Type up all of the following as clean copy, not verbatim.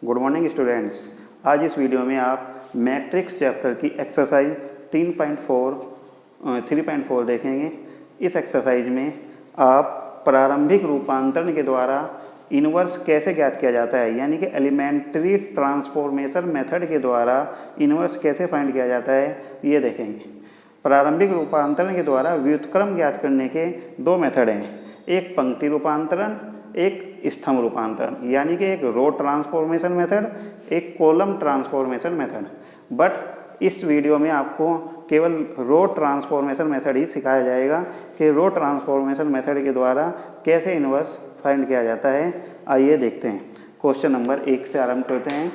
Good morning students. आज इस video में आप मैट्रिक्स चैप्टर की एक्सरसाइज 3.4 देखेंगे। इस एक्सरसाइज में आप प्रारंभिक रूपांतरण के द्वारा इन्वर्स कैसे ज्ञात किया जाता है, यानी कि एलिमेंट्री ट्रांसफॉर्मेशन मेथड के द्वारा इन्वर्स कैसे फाइंड किया जाता है, ये देखेंगे। प्रारंभिक रूपांतरण के द्वारा व्युत्क्रम ज्ञात करने के दो मेथड हैं, एक पंक्ति रूपांतरण, एक स्तंभ रूपांतरण, यानी कि एक रो ट्रांसफॉर्मेशन मेथड, एक कॉलम ट्रांसफॉर्मेशन मेथड। बट इस वीडियो में आपको केवल रो ट्रांसफॉर्मेशन मेथड ही सिखाया जाएगा कि रो ट्रांसफॉर्मेशन मेथड के द्वारा कैसे इन्वर्स फाइंड किया जाता है। आइए देखते हैं। क्वेश्चन नंबर 1 से आरंभ करते हैं।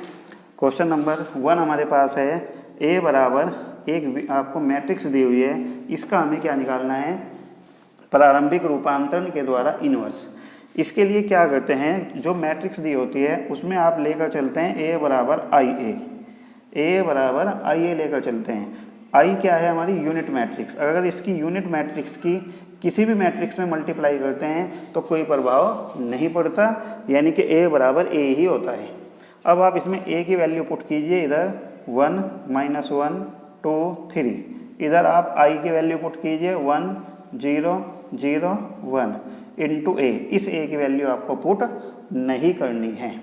क्वेश्चन नंबर 1 हमारे पास है ए बराबर एक, आपको मैट्रिक्स दी हुई है, इसका हमें क्या निकालना है, प्रारंभिक रूपांतरण के द्वारा इन्वर्स। इसके लिए क्या करते हैं, जो मैट्रिक्स दी होती है उसमें आप लेकर चलते हैं ए बराबर आई ए लेकर चलते हैं। आई क्या है, हमारी यूनिट मैट्रिक्स। अगर इसकी यूनिट मैट्रिक्स की किसी भी मैट्रिक्स में मल्टीप्लाई करते हैं तो कोई प्रभाव नहीं पड़ता, यानी कि ए बराबर ए ही होता है। अब आप इसमें ए की वैल्यू पुट कीजिए, इधर 1 -1 2 3, इधर आप आई की वैल्यू पुट कीजिए 1 0 0 1 इंटू ए। इस ए की वैल्यू आपको पुट नहीं करनी है,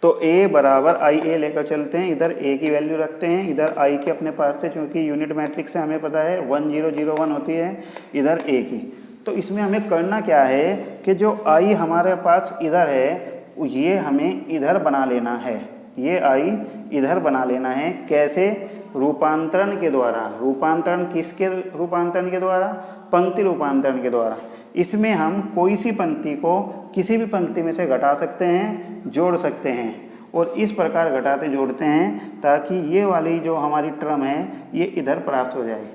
तो ए बराबर आई ए लेकर चलते हैं, इधर ए की वैल्यू रखते हैं, इधर आई के अपने पास से, चूंकि यूनिट मैट्रिक्स से हमें पता है 1 0 0 1 होती है, इधर ए की। तो इसमें हमें करना क्या है कि जो आई हमारे पास इधर है ये हमें इधर बना लेना है, ये आई इधर बना लेना है। कैसे? रूपांतरण के द्वारा। रूपांतरण किसके रूपांतरण के द्वारा? पंक्ति रूपांतरण के द्वारा। इसमें हम कोई सी पंक्ति को किसी भी पंक्ति में से घटा सकते हैं, जोड़ सकते हैं, और इस प्रकार घटाते जोड़ते हैं ताकि ये वाली जो हमारी टर्म है ये इधर प्राप्त हो जाए।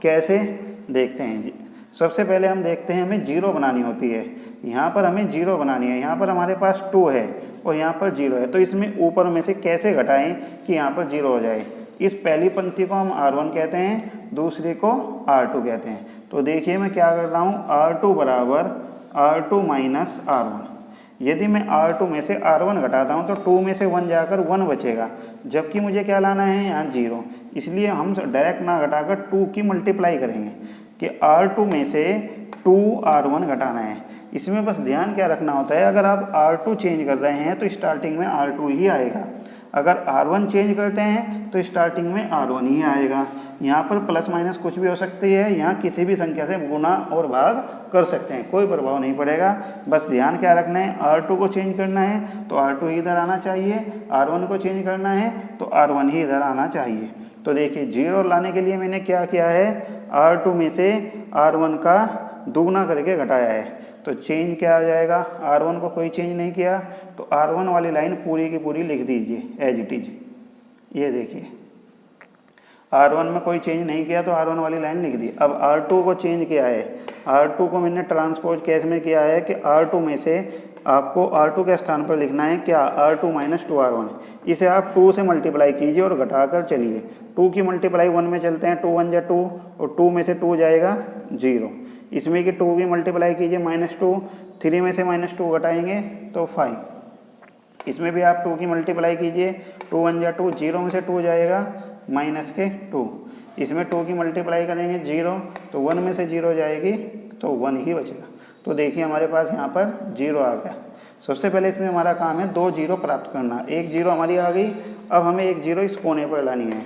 कैसे देखते हैं। सबसे पहले हम देखते हैं, हमें जीरो बनानी होती है। यहाँ पर हमें जीरो बनानी है, यहाँ पर हमारे पास 2 है और यहाँ पर 0 है, तो इसमें ऊपर में से कैसे घटाएं कि यहाँ पर 0 हो जाए। इस पहली पंक्ति को हम R1 कहते हैं, दूसरी को R2 कहते हैं। तो देखिए मैं क्या कर रहा हूँ, R2 बराबर R2 माइनस R1। यदि मैं R2 में से R1 घटाता हूँ तो 2 में से 1 जाकर 1 बचेगा, जबकि मुझे क्या लाना है, यहाँ 0। इसलिए हम डायरेक्ट ना घटाकर 2 की मल्टीप्लाई करेंगे कि R2 में से 2R1 घटाना है। इसमें बस ध्यान क्या रखना होता है, अगर आप R2 चेंज कर रहे हैं तो स्टार्टिंग में R2 ही आएगा, अगर R1 चेंज करते हैं तो स्टार्टिंग में R1 ही आएगा। यहाँ पर प्लस माइनस कुछ भी हो सकती है, यहाँ किसी भी संख्या से गुना और भाग कर सकते हैं, कोई प्रभाव नहीं पड़ेगा। बस ध्यान क्या रखना है, R2 को चेंज करना है तो R2 ही इधर आना चाहिए, R1 को चेंज करना है तो R1 ही इधर आना चाहिए। तो देखिए 0 लाने के लिए मैंने क्या किया है, R2 में से R1 का दुगना करके घटाया है, तो चेंज क्या आ जाएगा, R1 को कोई चेंज नहीं किया तो R1 वाली लाइन पूरी की पूरी लिख दीजिए एज इट इज। ये देखिए R1 में कोई चेंज नहीं किया तो R1 वाली लाइन लिख दी। अब R2 को चेंज किया है, R2 को मैंने ट्रांसपोज केस में किया है कि R2 में से आपको R2 के स्थान पर लिखना है क्या, R2 माइनस 2R1। इसे आप 2 से मल्टीप्लाई कीजिए और घटाकर चलिए। 2 की मल्टीप्लाई 1 में चलते हैं, 2 1 जा 2 और 2 में से 2 जाएगा 0। इसमें कि 2 की मल्टीप्लाई कीजिए -2, 3 में से -2 घटाएंगे तो 5। इसमें भी आप 2 की मल्टीप्लाई कीजिए, 2 1 जा 2, 0 में से 2 जाएगा -2। इसमें 2 की मल्टीप्लाई करेंगे 0, तो 1 में से 0 जाएगी तो 1 ही बचेगा। तो देखिए हमारे पास यहाँ पर 0 आ गया। सबसे पहले इसमें हमारा काम है 2 0 प्राप्त करना। एक 0 हमारी आ गई, अब हमें एक 0 इस कोने पर लानी है,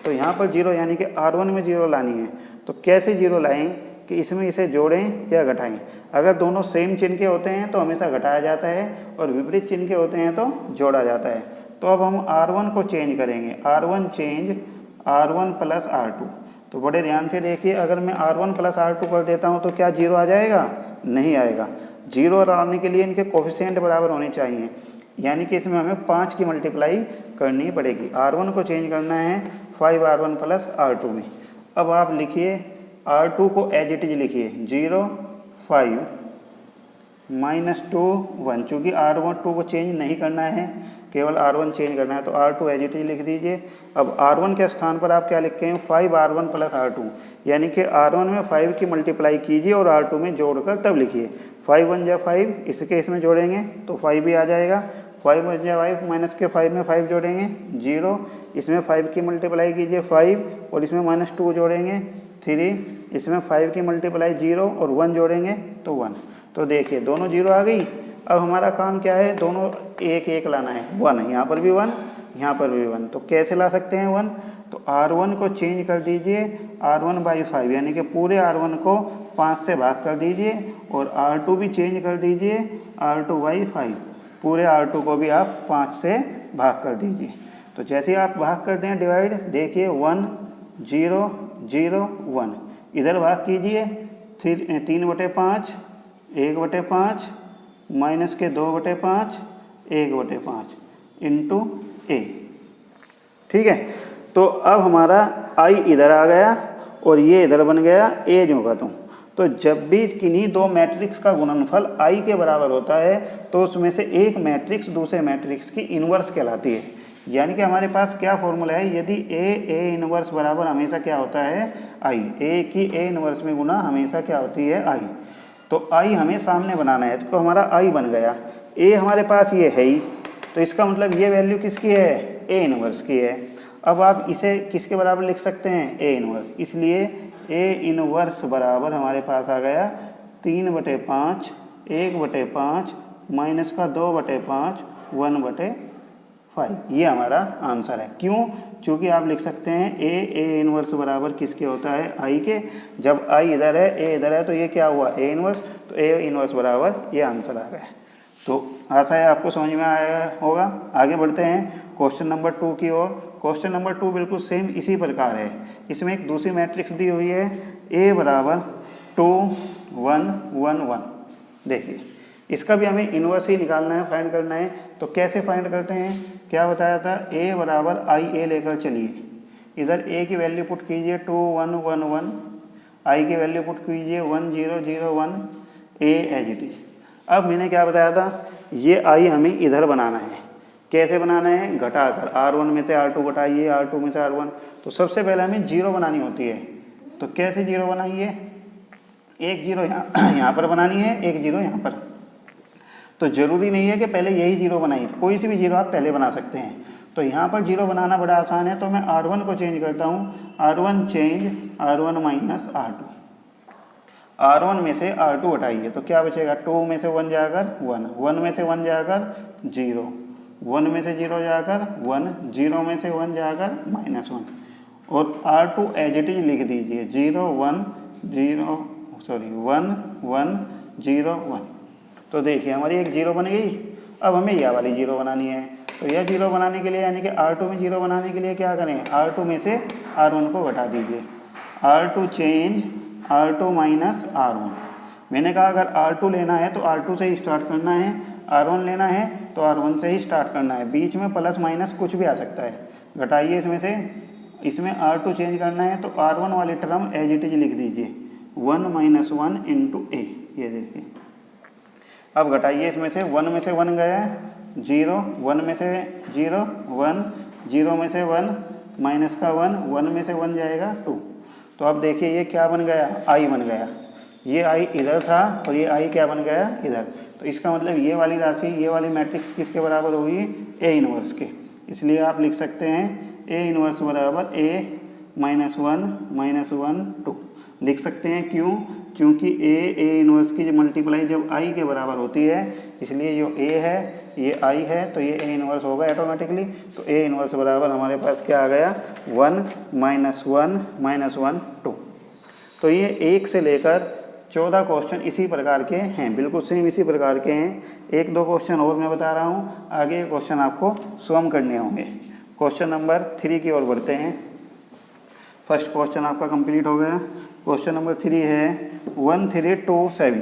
तो यहाँ पर 0 यानी कि R1 में 0 लानी है। तो कैसे 0 लाएं कि इसमें इसे जोड़ें या घटाएं। अगर दोनों सेम चिन्ह के होते हैं तो हमेशा घटाया जाता है और विपरीत चिन्ह के होते हैं तो जोड़ा जाता है। तो अब हम R1 को चेंज करेंगे, R1 change R1 plus R2। तो बड़े ध्यान से देखिए, अगर मैं R1 प्लस R2 कर देता हूँ तो क्या 0 आ जाएगा? नहीं आएगा। 0 आने के लिए इनके कोफिशिएंट बराबर होने चाहिए, यानी कि इसमें हमें 5 की मल्टीप्लाई करनी पड़ेगी। R1 को चेंज करना है 5R1 प्लस R2 में। अब आप लिखिए R2 को एज इट इज लिखिए 0 5 -2 1। चूँकि R2 को चेंज नहीं करना है, केवल R1 चेंज करना है, तो R2 एज इट इज लिख दीजिए। अब R1 के स्थान पर आप क्या लिखते हैं, 5R1 प्लस R2, यानी कि R1 में 5 की मल्टीप्लाई कीजिए और R2 में जोड़कर तब लिखिए। 5 1 जा 5, इसके इसमें जोड़ेंगे तो 5 भी आ जाएगा। 5 बच जाए 5 माइनस के 5 में 5 जोड़ेंगे 0, इसमें 5 की मल्टीप्लाई कीजिए 5 और इसमें -2 जोड़ेंगे 3, इसमें 5 की मल्टीप्लाई 0 और 1 जोड़ेंगे तो 1। तो देखिए दोनों 0 आ गई। अब हमारा काम क्या है, दोनों एक एक लाना है। 1 यहाँ पर भी 1, यहाँ पर भी 1। तो कैसे ला सकते हैं 1? तो R1 को चेंज कर दीजिए R1/5, यानी कि पूरे R1 को 5 से भाग कर दीजिए, और R2 भी चेंज कर दीजिए R2/5, पूरे R2 को भी आप 5 से भाग कर दीजिए। तो जैसे ही आप भाग करते हैं डिवाइड, देखिए 1 0 0 1, इधर भाग कीजिए 3/5 1/5 माइनस के 2/5 1/5 इंटू ए। ठीक है, तो अब हमारा आई इधर आ गया और ये इधर बन गया ए जो का तो जब भी किन्हीं दो मैट्रिक्स का गुणनफल आई के बराबर होता है तो उसमें से एक मैट्रिक्स दूसरे मैट्रिक्स की इन्वर्स कहलाती है। यानी कि हमारे पास क्या फॉर्मूला है, यदि ए इन्वर्स बराबर हमेशा क्या होता है आई, ए की ए इन्वर्स में गुना हमेशा क्या होती है आई। तो आई हमें सामने बनाना है, तो हमारा आई बन गया। ए हमारे पास ये है ही, तो इसका मतलब ये वैल्यू किसकी है, ए इन्वर्स की है। अब आप इसे किसके बराबर लिख सकते हैं, ए इन्वर्स, इसलिए ए इन्वर्स बराबर हमारे पास आ गया 3/5 1/5 माइनस का 2/5 1/5। ये हमारा आंसर है। क्यों? क्योंकि आप लिख सकते हैं ए इन्वर्स बराबर किसके होता है, आई के। जब आई इधर है ए इधर है तो ये क्या हुआ, ए इन्वर्स, तो ए इन्वर्स बराबर ये आंसर आ गया। तो आशा है आपको समझ में आया होगा। आगे बढ़ते हैं क्वेश्चन नंबर 2 की ओर। क्वेश्चन नंबर 2 बिल्कुल सेम इसी प्रकार है। इसमें एक दूसरी मैट्रिक्स दी हुई है ए बराबर 2 1 1 1। देखिए इसका भी हमें इन्वर्स ही निकालना है, फाइंड करना है। तो कैसे फाइंड करते हैं, क्या बताया था, ए बराबर आई ए लेकर चलिए, इधर ए की वैल्यू पुट कीजिए 2 1 1 1, आई की वैल्यू पुट कीजिए 1 0 0 1, ए एज इट इज। अब मैंने क्या बताया था, ये आई हमें इधर बनाना है। कैसे बनाना है, घटाकर, R1 में से R2 घटाइए, R2 में से R1। तो सबसे पहले हमें 0 बनानी होती है। तो कैसे 0 बनाइए, एक 0 यहाँ पर बनानी है, एक 0 यहाँ पर। तो जरूरी नहीं है कि पहले यही 0 बनाइए, कोई सी भी 0 आप पहले बना सकते हैं। तो यहाँ पर 0 बनाना बड़ा आसान है, तो मैं R1 को चेंज करता हूँ, R1 change R1 minus R2। R1 में से R2 हटाइए तो क्या बचेगा, 2 में से 1 जाकर 1, 1 में से 1 जाकर 0, 1 में से 0 जाकर 1, 0 में से 1 जाकर -1, और R2 एज इट इज लिख दीजिए 0 1 0 1 1 0 1। तो देखिए हमारी एक 0 बन गई। अब हमें यह वाली 0 बनानी है। तो यह 0 बनाने के लिए, यानी कि R2 में 0 बनाने के लिए क्या करें, R2 में से R1 को घटा दीजिए, R2 change R2 minus R1। मैंने कहा अगर R2 लेना है तो R2 से ही स्टार्ट करना है, R1 लेना है तो R1 से ही स्टार्ट करना है। बीच में प्लस माइनस कुछ भी आ सकता है, घटाइए इसमें से। इसमें R2 चेंज करना है तो R1 वाली टर्म एज इट इज लिख दीजिए 1 - 1 इंटू ए। ये देखिए, अब घटाइए इसमें से, 1 में से 1 गया 0, 1 में से 0 1, 0 में से 1 माइनस का 1, 1 में से 1 जाएगा 2। तो अब देखिए ये क्या बन गया, आई बन गया। ये आई इधर था और ये आई क्या बन गया, इधर। तो इसका मतलब ये वाली राशि, ये वाली मैट्रिक्स किसके बराबर होगी, ए इन्वर्स के। इसलिए आप लिख सकते हैं ए इन्वर्स बराबर ए -1 -1 2 लिख सकते हैं। क्यों? क्योंकि ए इन्वर्स की जो मल्टीप्लाई जब आई के बराबर होती है, इसलिए जो ए है ये आई है, तो ये ए इन्वर्स होगा ऑटोमेटिकली। तो ए इन्वर्स बराबर हमारे पास क्या आ गया, 1 -1 -1 2। तो ये 1 से लेकर 14 क्वेश्चन इसी प्रकार के हैं, बिल्कुल सेम इसी प्रकार के हैं। 1-2 क्वेश्चन और मैं बता रहा हूँ, आगे क्वेश्चन आपको स्वयं करने होंगे। क्वेश्चन नंबर 3 की ओर बढ़ते हैं। फर्स्ट क्वेश्चन आपका कंप्लीट हो गया। क्वेश्चन नंबर 3 है 1327,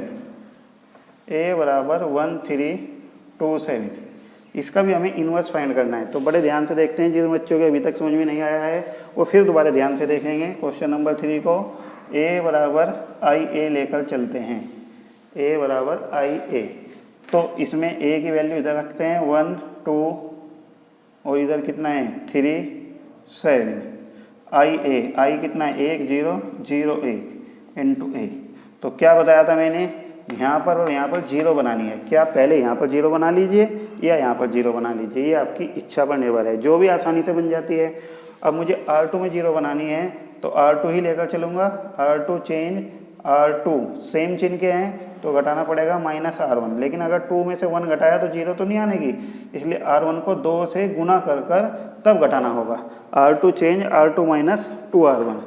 ए बराबर 1327। इसका भी हमें इन्वर्स फाइंड करना है। तो बड़े ध्यान से देखते हैं, जिन बच्चों के अभी तक समझ में नहीं आया है वो फिर दोबारा ध्यान से देखेंगे। क्वेश्चन नंबर 3 को ए बराबर आई ए लेकर चलते हैं, ए बराबर आई ए। तो इसमें ए की वैल्यू इधर रखते हैं 1 2 और इधर कितना है 3 7। आई कितना है 1 0 0 1 इंटू ए। तो क्या बताया था मैंने यहाँ पर और यहाँ पर जीरो बनानी है। क्या पहले यहाँ पर जीरो बना लीजिए या यहाँ पर जीरो बना लीजिए, ये आपकी इच्छा पर निर्भर है, जो भी आसानी से बन जाती है। अब मुझे R2 में जीरो बनानी है तो R2 ही लेकर चलूँगा। R2 चेंज R2 सेम चिन्ह के हैं तो घटाना पड़ेगा -R1, लेकिन अगर 2 में से 1 घटाया तो जीरो तो नहीं आनेगी, इसलिए R1 को 2 से गुना कर कर तब घटाना होगा। R2 change R2 minus 2R1।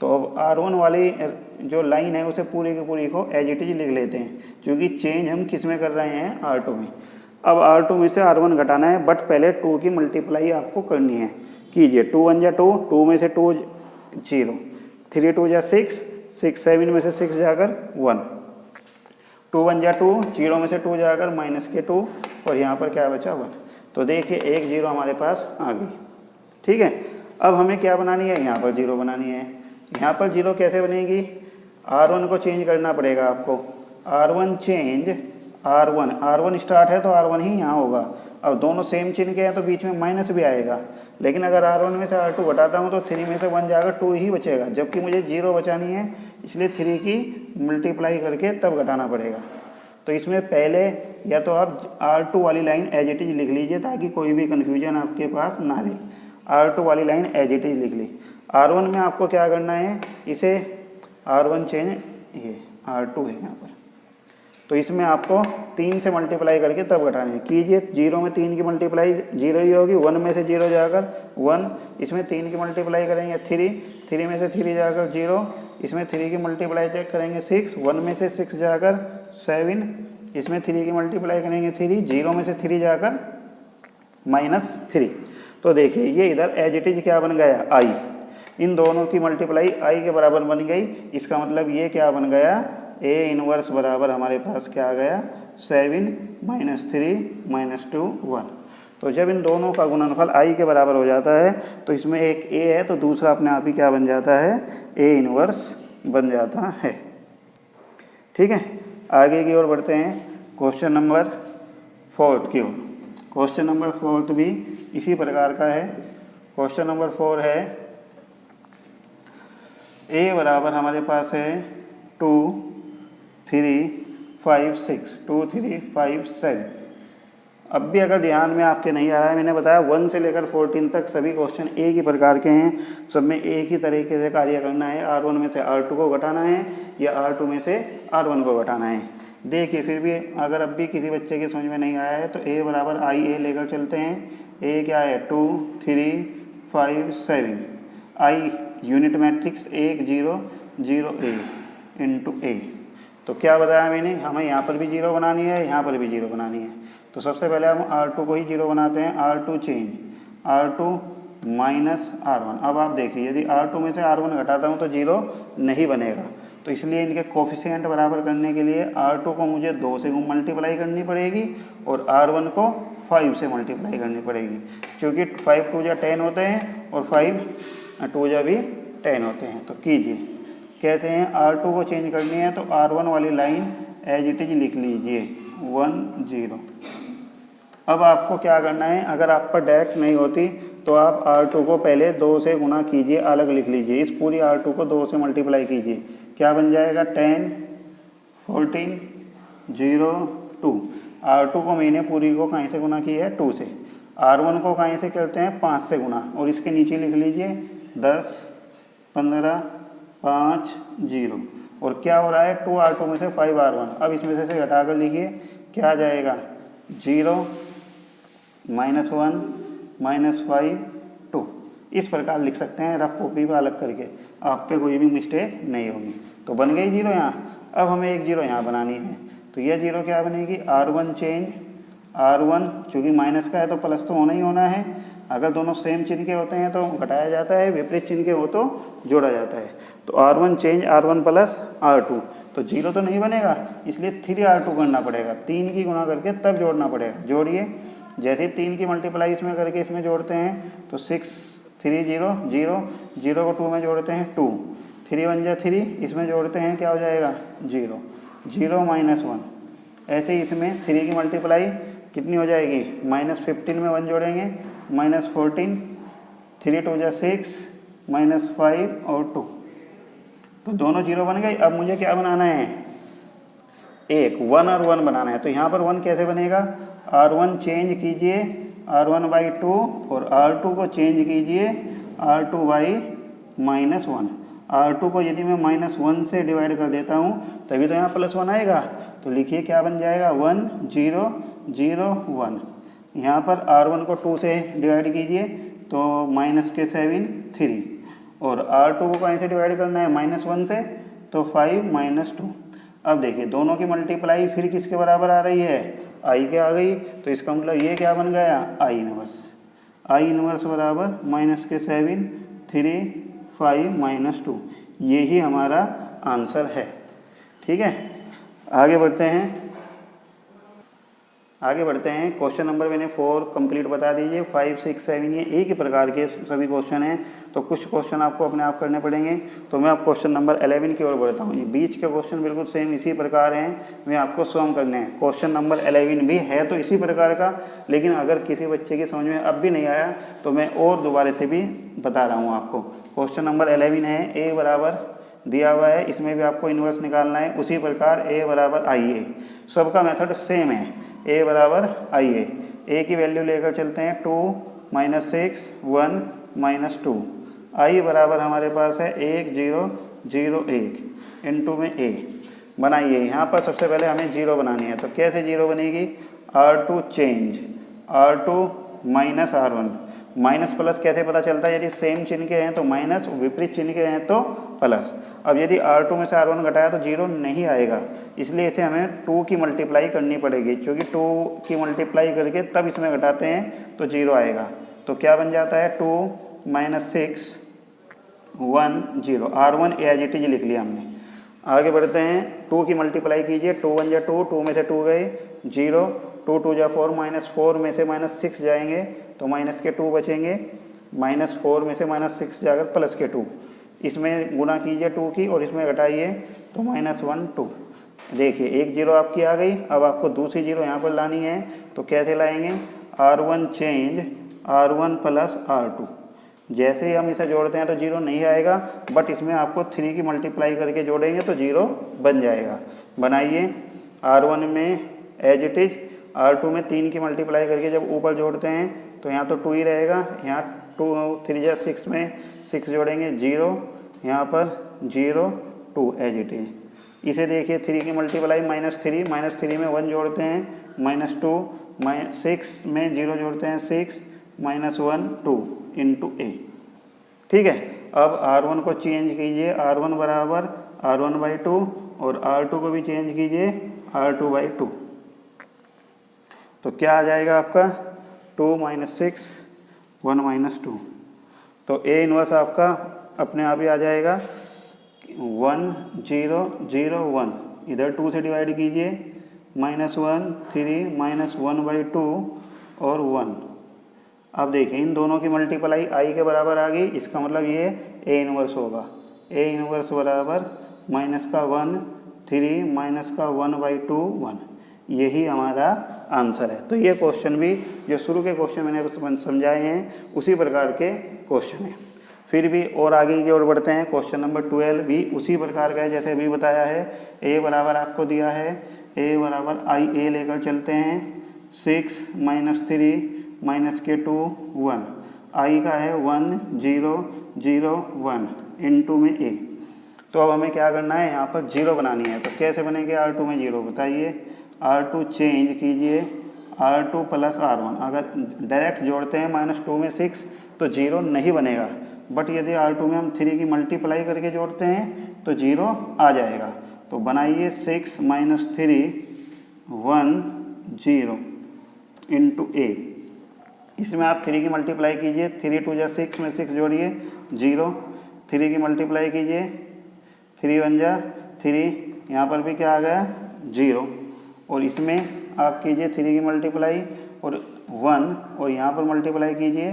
तो अब R1 वाली जो लाइन है उसे पूरी की पूरी को एज इट इज लिख लेते हैं, क्योंकि चेंज हम किस में कर रहे हैं, R2 में। अब R2 में से R1 घटाना है, बट पहले 2 की मल्टीप्लाई आपको करनी है। कीजिए, 2 1 जा 2, 2 में से 2 0, 3 2 जा 6, 6 7 में से 6 जाकर 1, 2 1 जा 2, 0 में से 2 जाकर -2 और यहाँ पर क्या बचा 1। तो देखिए एक जीरो हमारे पास आ गई। ठीक है, अब हमें क्या बनानी है, यहाँ पर जीरो बनानी है। यहाँ पर जीरो कैसे बनेगी, R1 को चेंज करना पड़ेगा आपको। R1 चेंज R1 स्टार्ट है तो R1 ही यहाँ होगा। अब दोनों सेम चिन्ह के हैं तो बीच में माइनस भी आएगा, लेकिन अगर R1 में से R2 घटाता हूँ तो 3 में से 1 जाकर 2 ही बचेगा, जबकि मुझे जीरो बचानी है, इसलिए 3 की मल्टीप्लाई करके तब घटाना पड़ेगा। तो इसमें पहले या तो आप R2 वाली लाइन एज इट इज लिख लीजिए ताकि कोई भी कन्फ्यूजन आपके पास ना रहे। R2 वाली लाइन एज इट इज लिख ली। R1 में आपको क्या करना है, इसे R1 चेंज, ये R2 है यहाँ पर, तो इसमें आपको 3 से मल्टीप्लाई करके तब घटाना है। कीजिए, 0 में 3 की मल्टीप्लाई 0 ही होगी, 1 में से 0 जाकर 1, इसमें 3 की मल्टीप्लाई करेंगे 3 में से 3 जाकर 0, इसमें 3 की मल्टीप्लाई चेक करेंगे 6, 1 में से 6 जाकर 7, इसमें 3 की मल्टीप्लाई करेंगे 3, 0 में से 3 जाकर -3। तो देखिए ये इधर एज इट इज क्या बन गया, I। इन दोनों की मल्टीप्लाई I के बराबर बन गई। इसका मतलब ये क्या बन गया, A इनवर्स बराबर हमारे पास क्या आ गया, 7 -3 -2 1। तो जब इन दोनों का गुणनफल I के बराबर हो जाता है तो इसमें एक A है तो दूसरा अपने आप ही क्या बन जाता है, A इनवर्स बन जाता है। ठीक है, आगे की ओर बढ़ते हैं, क्वेश्चन नंबर 4 की ओर। क्वेश्चन नंबर 4 भी इसी प्रकार का है। क्वेश्चन नंबर 4 है, A बराबर हमारे पास है 2 3 5 6, 2 3 5 7। अब भी अगर ध्यान में आपके नहीं आ रहा है, मैंने बताया 1 से लेकर 14 तक सभी क्वेश्चन एक ही प्रकार के हैं, सब में एक ही तरीके से कार्य करना है। R1 में से R2 को घटाना है या R2 में से R1 को घटाना है। देखिए फिर भी अगर अब भी किसी बच्चे के समझ में नहीं आया है तो A बराबर IA लेकर चलते हैं। A क्या है, 2 3 5 7। I unit matrix 1 0 0 A into A। तो क्या बताया मैंने, हमें यहाँ पर भी जीरो बनानी है, यहाँ पर भी जीरो बनानी है। तो सबसे पहले हम R2 को ही जीरो बनाते हैं। R2 change R2 minus R1। अब आप देखिए यदि R2 में से R1 घटाता हूँ तो जीरो नहीं बनेगा, तो इसलिए इनके कोफिशिएंट बराबर करने के लिए R2 को मुझे 2 से मल्टीप्लाई करनी पड़ेगी और R1 को 5 से मल्टीप्लाई करनी पड़ेगी, क्योंकि 5 2 जा 10 होते हैं और 5 2 जा भी 10 होते हैं। तो कीजिए कैसे हैं, R2 को चेंज करनी है तो R1 वाली लाइन एज इट इज लिख लीजिए 1 0। अब आपको क्या करना है, अगर आप पर डायरेक्ट नहीं होती तो आप R2 को पहले 2 से गुना कीजिए, अलग लिख लीजिए। इस पूरी R2 को 2 से मल्टीप्लाई कीजिए, क्या बन जाएगा 10 14 0 2। R2 को मैंने पूरी को कहीं से गुना किया है, 2 से। R1 को कहीं से करते हैं, 5 से गुना, और इसके नीचे लिख लीजिए 10 15 5 0। और क्या हो रहा है, 2 R2 में से 5 R1। अब इसमें से घटा कर लिखिए, क्या आ जाएगा 0 -1 -5 2। इस प्रकार लिख सकते हैं रफ कॉपी पर अलग करके, आप पे कोई भी मिस्टेक नहीं होगी। तो बन गई जीरो यहाँ। अब हमें एक जीरो यहाँ बनानी है, तो यह जीरो क्या बनेगी, R1 चेंज R1, चूँकि माइनस का है तो प्लस तो होना ही होना है। अगर दोनों सेम चिन्ह के होते हैं तो घटाया जाता है, विपरीत चिन्ह के हो तो जोड़ा जाता है। तो R1 change R1 plus R2, तो जीरो तो नहीं बनेगा, इसलिए 3R2 करना पड़ेगा। 3 की गुना करके तब जोड़ना पड़ेगा। जोड़िए, जैसे 3 की मल्टीप्लाई इसमें करके इसमें जोड़ते हैं तो 6 3 0 0 0 को 2 में जोड़ते हैं 2, 3 1 जा 3, इसमें जोड़ते हैं क्या हो जाएगा 0 0 -1। ऐसे ही इसमें 3 की मल्टीप्लाई कितनी हो जाएगी, -15 में 1 जोड़ेंगे -14, 3 2 जा 6 -5 और 2। तो दोनों जीरो बन गई। अब मुझे क्या बनाना है, एक 1 और 1 बनाना है, तो यहाँ पर 1 कैसे बनेगा, R1 चेंज कीजिए R1/2 और R2 को चेंज कीजिए R2/-1। R2 को यदि मैं -1 से डिवाइड कर देता हूँ तभी तो यहाँ +1 आएगा, तो लिखिए क्या बन जाएगा 1 0 0 1। यहाँ पर R1 को 2 से डिवाइड कीजिए तो -7 3 और R2 को कहीं से डिवाइड करना है -1 से, तो 5 - 2। अब देखिए दोनों की मल्टीप्लाई फिर किसके बराबर आ रही है, आई के आ गई, तो इसका मतलब ये क्या बन गया आई इनवर्स बराबर -7 3 5 - 2। यही हमारा आंसर है। ठीक है, आगे बढ़ते हैं। क्वेश्चन नंबर मैंने 4 कंप्लीट बता दीजिए। 5 6 7 ये एक ही प्रकार के सभी क्वेश्चन हैं, तो कुछ क्वेश्चन आपको अपने आप करने पड़ेंगे। तो मैं अब क्वेश्चन नंबर 11 की ओर बढ़ता हूँ। ये बीच के क्वेश्चन बिल्कुल सेम इसी प्रकार हैं, मैं आपको स्वयं करने हैं। क्वेश्चन नंबर 11 भी है तो इसी प्रकार का, लेकिन अगर किसी बच्चे की समझ में अब भी नहीं आया तो मैं और दोबारा से भी बता रहा हूँ आपको। क्वेश्चन नंबर 11 है, ए बराबर दिया हुआ है, इसमें भी आपको इन्वर्स निकालना है। उसी प्रकार ए बराबर आई ए, सबका मेथड सेम है। ए बराबर आई ए की वैल्यू लेकर चलते हैं 2 - 6 1 - 2। आई बराबर हमारे पास है 1 0 0 1 इनटू में ए बनाइए। यहाँ पर सबसे पहले हमें 0 बनानी है, तो कैसे 0 बनेगी, R2 change R2 - R1। Minus plus कैसे पता चलता है, यदि सेम चिन्ह के हैं तो माइनस, विपरीत चिन्ह के हैं तो प्लस। अब यदि R2 में से R1 घटाया तो 0 नहीं आएगा, इसलिए इसे हमें 2 की मल्टीप्लाई करनी पड़ेगी, क्योंकि 2 की मल्टीप्लाई करके तब इसमें घटाते हैं तो 0 आएगा। तो क्या बन जाता है 2 - 6 1 0। R1 एज इट इज लिख लिया हमने। आगे बढ़ते हैं, 2 की मल्टीप्लाई कीजिए, 2 1 2, 2 में से 2 गए 0, 2 2 4 -4 में से -6 जाएंगे तो माइनस के 2 बचेंगे, -4 में से -6 जाकर प्लस के 2। इसमें गुना कीजिए 2 की और इसमें घटाइए तो -1 2। देखिए एक 0 आपकी आ गई। अब आपको दूसरी 0 यहाँ पर लानी है, तो कैसे लाएंगे, R1 चेंज R1 + R2। जैसे ही हम इसे जोड़ते हैं तो 0 नहीं आएगा, बट इसमें आपको 3 की मल्टीप्लाई करके जोड़ेंगे तो 0 बन जाएगा। बनाइए, R1 में एज इट इज, R2 में 3 की मल्टीप्लाई करके जब ऊपर जोड़ते हैं तो यहाँ तो 2 ही रहेगा, यहाँ 2 3 6 में 6 जोड़ेंगे 0, यहाँ पर 0 2 एज इट इज। इसे देखिए 3 की मल्टीप्लाई -3 में 1 जोड़ते हैं -2, 6 में 0 जोड़ते हैं 6, -1 2 इंटू ए। ठीक है, अब R1 को चेंज कीजिए, R1 बराबर R1/2 और R2 को भी चेंज कीजिए R2/2। तो क्या आ जाएगा आपका 2 - 6 1 - 2। तो ए इनवर्स आपका अपने आप ही आ जाएगा 1 0 0 1। इधर 2 से डिवाइड कीजिए, -1 3 -1/2 और 1। अब देखिए इन दोनों की मल्टीप्लाई आई के बराबर आ गई, इसका मतलब ये ए इनवर्स होगा। ए इनवर्स बराबर -1 3 -1/2 1। यही हमारा आंसर है। तो ये क्वेश्चन भी जो शुरू के क्वेश्चन मैंने समझाए हैं उसी प्रकार के क्वेश्चन हैं। फिर भी और आगे की ओर बढ़ते हैं। क्वेश्चन नंबर 12 भी उसी प्रकार का है जैसे अभी बताया है। ए बराबर आपको दिया है, ए बराबर आई ए लेकर चलते हैं 6 - 3 -2 1। आई का है 1 0 0 1 इनटू में ए। तो अब हमें क्या करना है, यहाँ पर 0 बनानी है। तो कैसे बनेंगे R2 में 0 बताइए। R2 चेंज कीजिए R2 + R1। अगर डायरेक्ट जोड़ते हैं -2 में 6 तो 0 नहीं बनेगा, बट यदि R2 में हम 3 की मल्टीप्लाई करके जोड़ते हैं तो 0 आ जाएगा। तो बनाइए 6 - 3 1 0 इंटू ए। इसमें आप 3 की मल्टीप्लाई कीजिए, 3 2 6 में 6 जोड़िए 0, 3 की मल्टीप्लाई कीजिए 3 1 3, यहाँ पर भी क्या आ गया 0, और इसमें आप कीजिए 3 की मल्टीप्लाई और 1 और यहाँ पर मल्टीप्लाई कीजिए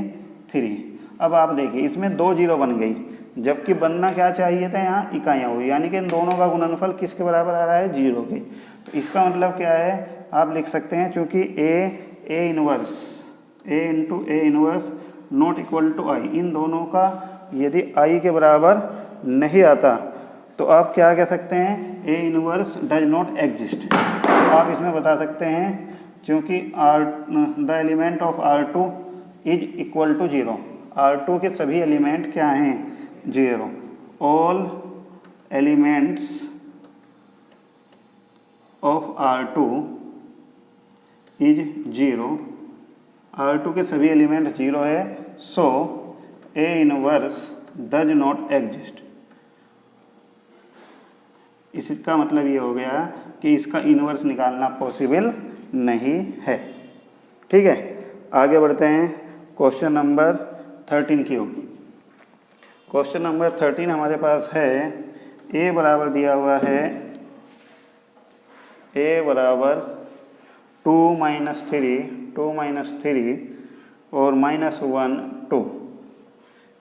3। अब आप देखिए इसमें 2 0 बन गई, जबकि बनना क्या चाहिए था, यहाँ इकाइयाँ हुई, यानी कि इन दोनों का गुणनफल किसके बराबर आ रहा है 0 के। तो इसका मतलब क्या है, आप लिख सकते हैं चूँकि A inverse A into A inverse not equal to I, इन दोनों का यदि आई के बराबर नहीं आता तो आप क्या कह सकते हैं, A inverse does not exist. तो आप इसमें बता सकते हैं क्योंकि the element of R2 is equal to 0, R2 के सभी एलिमेंट क्या हैं 0, all elements of R2 is 0, R2 के सभी एलिमेंट 0 है, so A inverse does not exist. इसका मतलब ये हो गया कि इसका इनवर्स निकालना पॉसिबल नहीं है। ठीक है, आगे बढ़ते हैं क्वेश्चन नंबर 13 की ओर। क्वेश्चन नंबर 13 हमारे पास है ए बराबर दिया हुआ है ए बराबर 2 - 3 और -1 2।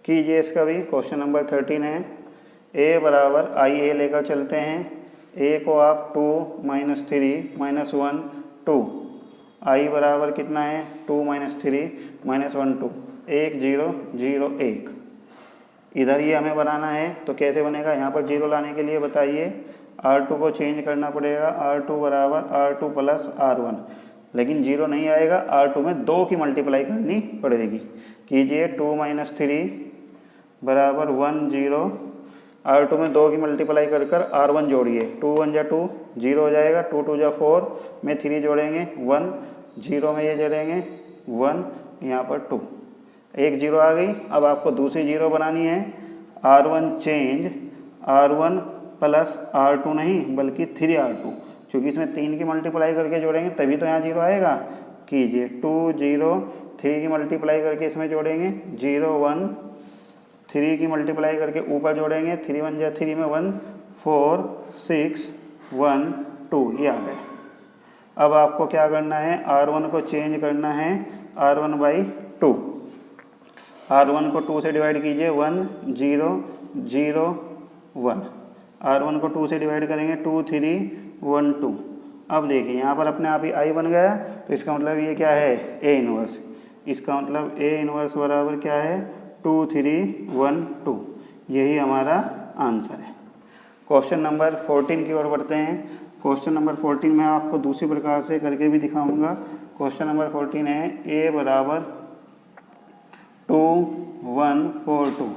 कीजिए इसका भी। क्वेश्चन नंबर 13 है ए बराबर आई ए लेकर चलते हैं, ए को आप 2 - 3 -1 2, आई बराबर कितना है 2 - 3 -1 2, 1 0 0 1। इधर ये हमें बनाना है तो कैसे बनेगा, यहाँ पर 0 लाने के लिए बताइए R2 को चेंज करना पड़ेगा, R2 बराबर R2 + R1, लेकिन 0 नहीं आएगा, R2 में 2 की मल्टीप्लाई करनी पड़ेगी। कीजिए 2 - 3 बराबर 1 0, R2 में 2 की मल्टीप्लाई कर R1 जोड़िए, 2 1 जा 2 0 हो जाएगा, 2 2 जा 4 में 3 जोड़ेंगे 1, 0 में ये जोड़ेंगे 1, यहाँ पर 2, 1 0 आ गई। अब आपको दूसरी 0 बनानी है, R1 चेंज R1 + R2 नहीं बल्कि 3R2, क्योंकि इसमें 3 की मल्टीप्लाई करके जोड़ेंगे तभी तो यहाँ 0 आएगा। कीजिए 2 0 3 की मल्टीप्लाई करके इसमें जोड़ेंगे 0 1, 3 की मल्टीप्लाई करके ऊपर जोड़ेंगे, 3 1 जा 3 में 1 4 6 1 2, ये आ गए। अब आपको क्या करना है, R1 को चेंज करना है R1/2, R1 को 2 से डिवाइड कीजिए 1 0 0 1, R1 को 2 से डिवाइड करेंगे 2 3 1 2। अब देखिए यहाँ पर अपने आप ही आई बन गया, तो इसका मतलब ये क्या है ए इनवर्स, इसका मतलब ए इनवर्स बराबर क्या है 2 3 1 2, यही हमारा आंसर है। क्वेश्चन नंबर 14 की ओर बढ़ते हैं। क्वेश्चन नंबर 14 मैं आपको दूसरी प्रकार से करके भी दिखाऊंगा। क्वेश्चन नंबर 14 है ए बराबर 2 1 4 2।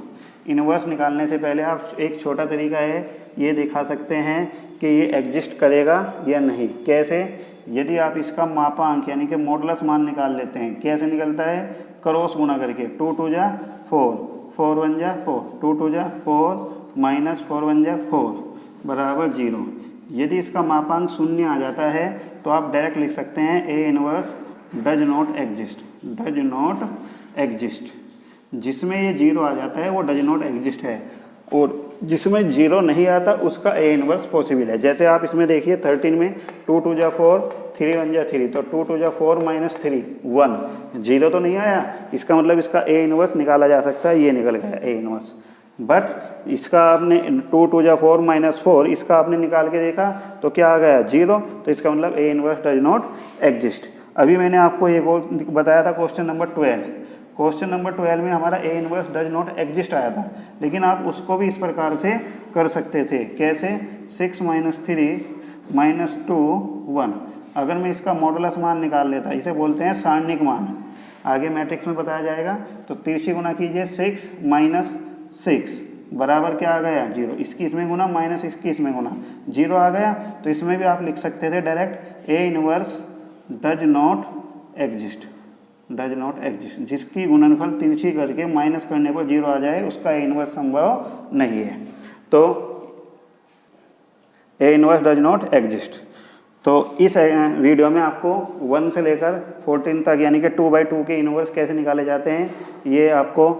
इनवर्स निकालने से पहले आप एक छोटा तरीका है ये दिखा सकते हैं कि ये एग्जिस्ट करेगा या नहीं। कैसे, यदि आप इसका मापांक यानी कि मॉडुलस मान निकाल लेते हैं, कैसे निकलता है, क्रॉस गुना करके 2 2 जा 4 4 1 जा 4, 2 2 जा 4 -4 1 जा 4 बराबर 0। यदि इसका मापांक 0 आ जाता है तो आप डायरेक्ट लिख सकते हैं A inverse does not exist, does not exist. जिसमें ये 0 आ जाता है वो डज नॉट एग्जिस्ट है, और जिसमें 0 नहीं आता उसका ए इनवर्स पॉसिबल है। जैसे आप इसमें देखिए 13 में 2 2 जा 4 3 1 जा 3, तो 2 2 जा 4 -3 1, 0 तो नहीं आया, इसका मतलब इसका ए इनवर्स निकाला जा सकता है, ये निकल गया ए इनवर्स। बट इसका आपने 2 2 जा 4 -4, इसका आपने निकाल के देखा तो क्या आ गया 0, तो इसका मतलब ए इनवर्स डज नॉट एग्जिस्ट। अभी मैंने आपको एक और बताया था क्वेश्चन नंबर 12, क्वेश्चन नंबर 12 में हमारा ए इनवर्स डज नॉट एग्जिस्ट आया था, लेकिन आप उसको भी इस प्रकार से कर सकते थे। कैसे, 6 - 3 -2 1। अगर मैं इसका मॉडुलस मान निकाल लेता, इसे बोलते हैं सारणिक मान, आगे मैट्रिक्स में बताया जाएगा। तो तिरछी गुना कीजिए 6 - 6 बराबर क्या आ गया 0, इसकी इसमें गुना माइनस इसकी इसमें गुना 0 आ गया। तो इसमें भी आप लिख सकते थे direct A inverse does not exist, does not exist. जिसकी गुणनफल तिरछी करके माइनस करने पर 0 आ जाए उसका ए इनवर्स संभव नहीं है। तो ए इनवर्स डज नॉट एग्जिस्ट। तो इस वीडियो में आपको 1 से लेकर 14 तक यानी कि 2/2 के इनवर्स कैसे निकाले जाते हैं ये आपको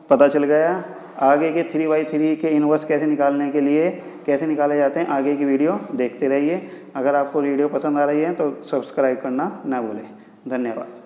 पता चल गया। आगे के 3/3 के इनवर्स कैसे निकालने के लिए कैसे निकाले जाते हैं आगे की वीडियो देखते रहिए। अगर आपको वीडियो पसंद आ रही है तो सब्सक्राइब करना ना भूलें। धन्यवाद।